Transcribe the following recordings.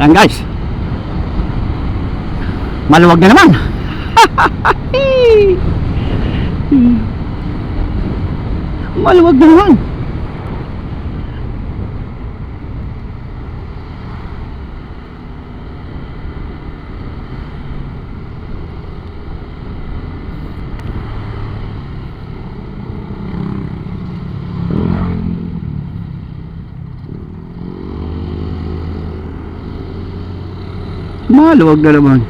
Ayan guys, maluwag na naman. Maluwag na naman. Maluwag na naman.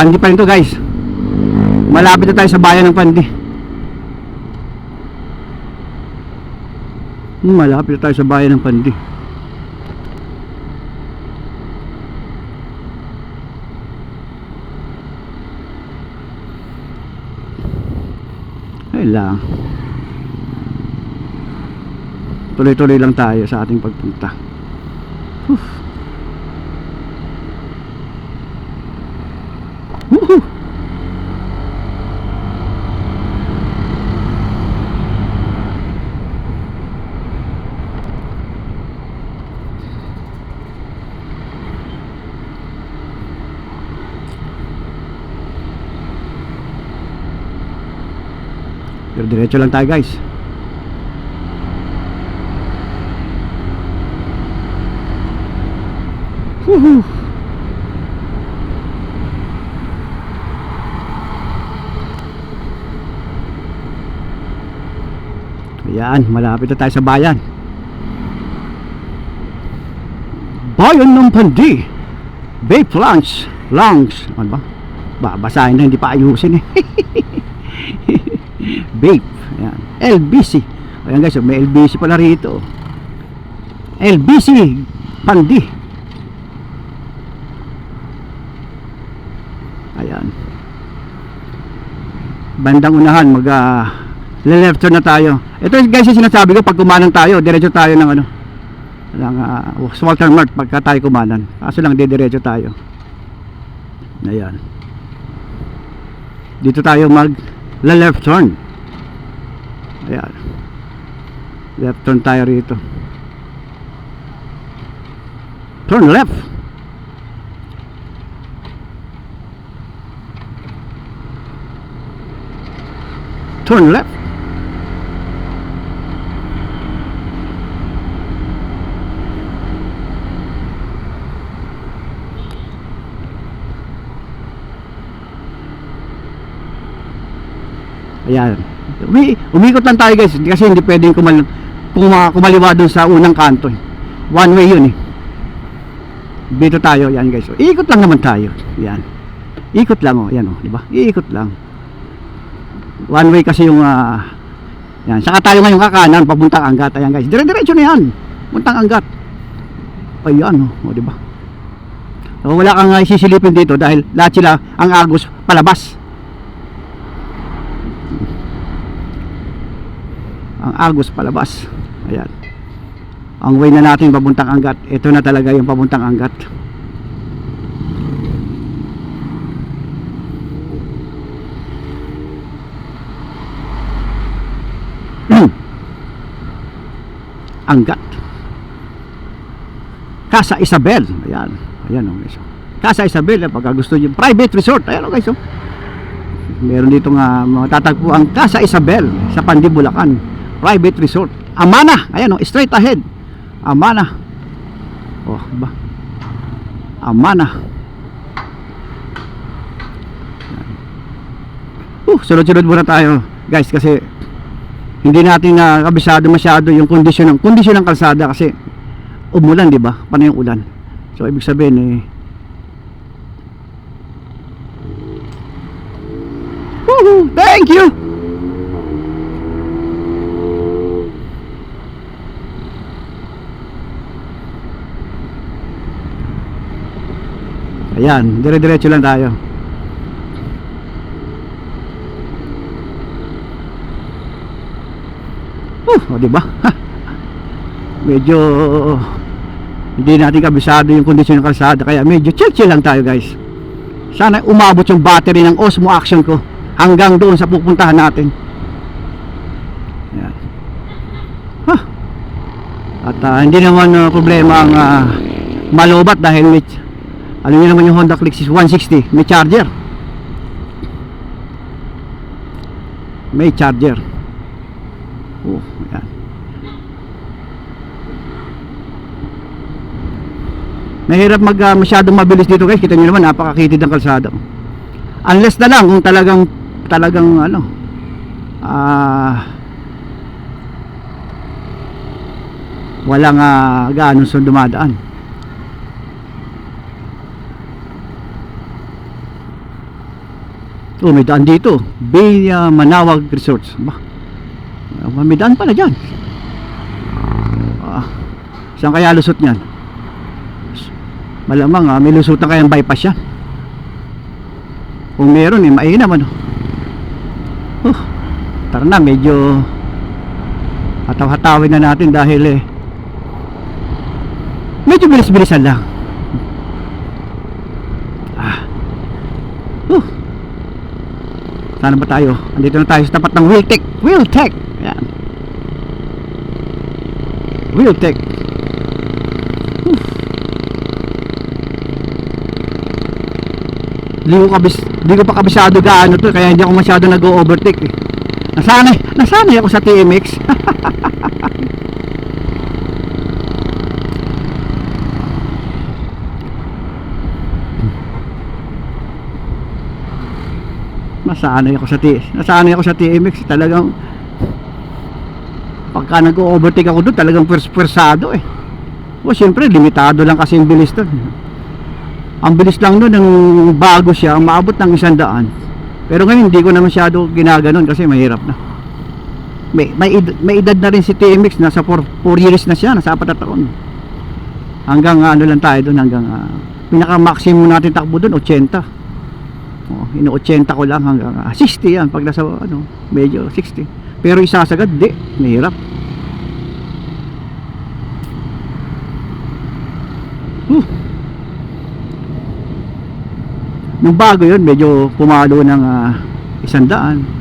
Pandi pa rin to guys. Malapit na tayo sa bayan ng Pandi. Malapit na tayo sa bayan ng Pandi. Ayun lang. Tuloy-tuloy lang tayo sa ating pagpunta. Woohoo! Pero diretso lang tayo guys. Woohoo! Ayan, malapit na tayo sa bayan. Bayan ng Pandi. Vape Lounge. Ano ba? Babasahin na, hindi pa ayusin eh. Vape. Ayan. LBC. Ayan guys, may LBC pala rito. LBC Pandi. Ayan. Bandang unahan, left turn na tayo. Ito guys yung sinasabi ko, pag kumanan tayo, diretso tayo ng ano, ng Walter Mart pagka tayo kumanan. Kaso lang diretso tayo. Ayan. Dito tayo left turn. Ayan. Left turn tayo rito. Turn left. Turn left. Ayan. Umikot lang tayo guys kasi hindi pwedeng kumaliwa dun sa unang kanto. One way yun eh. Dito tayo, yan guys. Ikot lang naman tayo. Yan. Ikot lang oh, yan oh, di ba? Ikot lang. One way kasi yung yan. Saka tayo ngayon kakanan papuntang Angat. Ayan guys. Dire-diretso na yan. Puntang Angat. Ayan oh, di ba? So, wala kang sisilipin dito dahil lahat sila ang agos palabas. Ang agos palabas. Ayan. Ang way na natin papuntang Angat. Ito na talaga yung papuntang Angat. Angat. Casa Isabel. Ayan. Ayan o guys. Casa Isabel. Pagka gusto nyo. Private resort. Ayan o guys. Meron dito nga matatagpo ang Casa Isabel sa Pandi, Bulacan. Private resort. Amana. Ayan o. Straight ahead. Amana. Oh ba? Amana. Sunod-sunod muna tayo guys, kasi hindi natin na kabisado masyado yung kondisyon ng kalsada kasi umulan, di ba? Paano yung ulan? So ibig sabihin woohoo! Thank you! Ayan, dire-diretso lang tayo. O diba? Medyo hindi natin kabisado yung kondisyon ng kalsada, kaya medyo chill lang tayo guys. Sana umabot yung battery ng Osmo Action ko hanggang doon sa pupuntahan natin. Ayan. At hindi naman problema ang malobat dahil alam niyo naman yung Honda Click 160 may charger. May charger. Ayan. Mahirap masyadong mabilis dito guys. Kita niyo naman napakakitid ng kalsada. Unless na lang kung talagang walang gaano sa dumadaan. May daan dito, Bay Manawag Resorts. May daan pala dyan. Saan kaya lusot nyan? Malamang may lusutan kayang bypass yan. Kung meron mainam tara na, medyo hataw-hatawin na natin dahil medyo bilis-bilisan lang. Saan ba tayo? Andito na tayo sa tapat ng Wheeltech. Ayan. Wheeltech. Hindi ko pa kabisado gaano to, kaya hindi ako masyado nag-overtake Nasanay ako sa TMX. Nasanay ako sa TMX. Talagang pagka nag-overtake ako doon, talagang persado siyempre limitado lang kasi yung bilis doon. Ang bilis lang doon ng bago siya, maabot ng 100. Pero ngayon hindi ko na masyado ginaganon kasi mahirap na. May edad na rin si TMX, nasa 4 years na siya, nasa 4 na taon. Hanggang lang tayo doon, hanggang pinaka-maximum natin takbo doon 80. Ino-80 ko lang hanggang 60 yan pag nasa medyo 60. Pero isasagad di, mahirap. Nung bago yun medyo pumalo ng 100.